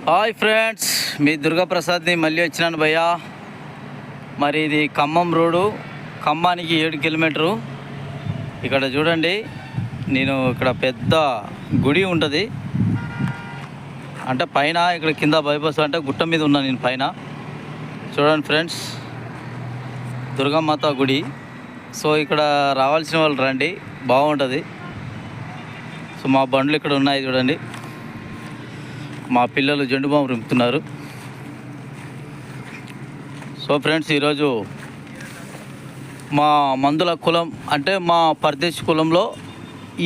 Hi friends, మీ దుర్గాప్రసాద్ని మళ్ళీ వచ్చినాను భయ్యా. మరి ఇది ఖమ్మం రోడ్డు, ఖమ్మానికి 7 కిలోమీటరు. ఇక్కడ చూడండి, నేను ఇక్కడ పెద్ద గుడి ఉంటుంది అంటే పైన, ఇక్కడ కింద బైపాస్ అంటే గుట్ట మీద ఉన్నా నేను పైన. చూడండి ఫ్రెండ్స్, దుర్గామాత గుడి. సో ఇక్కడ రావాల్సిన వాళ్ళు రండి, బాగుంటుంది. సో మా బండ్లు ఇక్కడ ఉన్నాయి చూడండి, మా పిల్లలు జెండు బాంబు రింపుతున్నారు. సో ఫ్రెండ్స్, ఈరోజు మా మందుల కులం అంటే మా పరదేశ్ కులంలో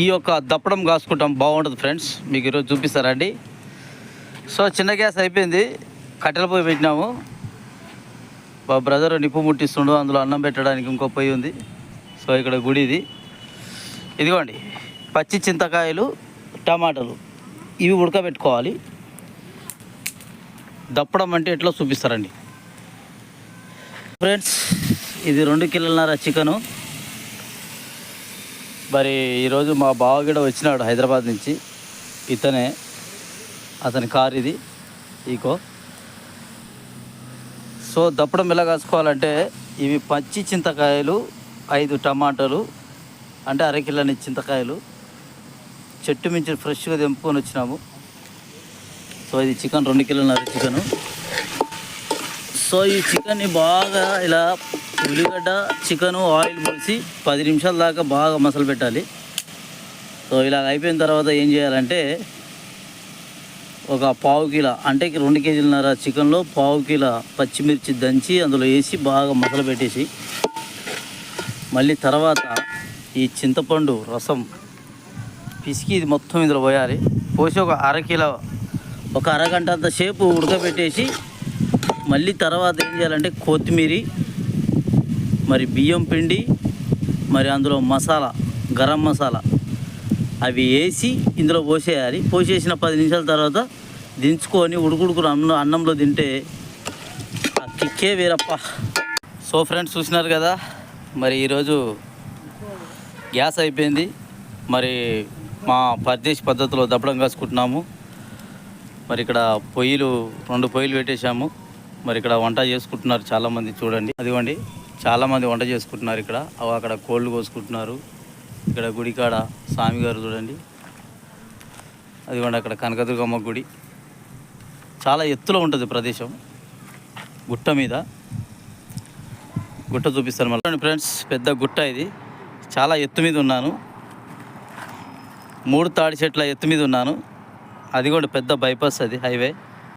ఈ యొక్క దప్పడం కాసుకుంటాం, బాగుంటుంది ఫ్రెండ్స్. మీకు ఈరోజు చూపిస్తారండి. సో చిన్న గ్యాస్ అయిపోయింది, కట్టెల పొయ్యి పెట్టినాము. మా బ్రదర్ నిప్పు ముట్టిస్తుండు, అందులో అన్నం పెట్టడానికి ఇంకో పొయ్యి ఉంది. సో ఇక్కడ గుడి ఇది. ఇదిగోండి, పచ్చి చింతకాయలు, టమాటాలు ఇవి ఉడకబెట్టుకోవాలి. దప్పడం అంటే ఎట్లా చూపిస్తారండి ఫ్రెండ్స్. ఇది 2 కిలోన్నర చికెను. మరి ఈరోజు మా బావగడ వచ్చినాడు హైదరాబాద్ నుంచి. ఇతనే, అతని కారు ఇది, ఈకో. సో దప్పడం ఎలా కాసుకోవాలంటే, ఇవి పచ్చి చింతకాయలు, 5 టమాటాలు అంటే అరకిలోని చింతకాయలు, చెట్టు మించి ఫ్రెష్గా తెంపుకొని వచ్చినాము. సో ఇది చికెన్, 2 కిలోన్నర చికెను. సో ఈ చికెన్ని బాగా ఇలా ఉల్లిగడ్డ, చికెను, ఆయిల్ పోసి 10 నిమిషాల దాకా బాగా మసాలా పెట్టాలి. సో ఇలా అయిపోయిన తర్వాత ఏం చేయాలంటే, ఒక పావు కిలో అంటే 2 కేజీలన్నర చికెన్లో పావు కిలో పచ్చిమిర్చి దంచి అందులో వేసి బాగా మసాలా పెట్టేసి, మళ్ళీ తర్వాత ఈ చింతపండు రసం పిసికి ఇది మొత్తం ఇందులో పోయాలి. పోసి ఒక అరగంట అంత సేపు ఉడకబెట్టేసి, మళ్ళీ తర్వాత ఏం చేయాలంటే కొత్తిమీర, మరి బియ్యం పిండి, మరి అందులో మసాలా, గరం మసాలా అవి వేసి ఇందులో పోసేయాలి. పోసేసిన 10 నిమిషాల తర్వాత దించుకొని ఉడుకుడుకుని అన్నంలో తింటే ఆ కిక్కే వేరప్ప. సో ఫ్రెండ్స్, చూసినారు కదా, మరి ఈరోజు గ్యాస్ అయిపోయింది. మరి మా పరదేశ్ పద్ధతిలో దప్పడం కాసుకుంటున్నాము. మరి ఇక్కడ 2 పొయ్యిలు పెట్టేశాము. మరి ఇక్కడ వంట చేసుకుంటున్నారు చాలామంది, చూడండి అదిగోండి, చాలామంది వంట చేసుకుంటున్నారు ఇక్కడ. అక్కడ కోళ్ళు కోసుకుంటున్నారు. ఇక్కడ గుడికాడ స్వామి గారు చూడండి, అదిగోండి అక్కడ కనకదుర్గమ్మ గుడి. చాలా ఎత్తులో ఉంటుంది ప్రదేశం, గుట్ట మీద. గుట్ట చూపిస్తాను మళ్ళీ ఫ్రెండ్స్. పెద్ద గుట్ట ఇది, చాలా ఎత్తు మీద ఉన్నాను. 3 తాడి చెట్ల ఎత్తు మీద ఉన్నాను. అది కూడా పెద్ద బైపాస్, అది హైవే.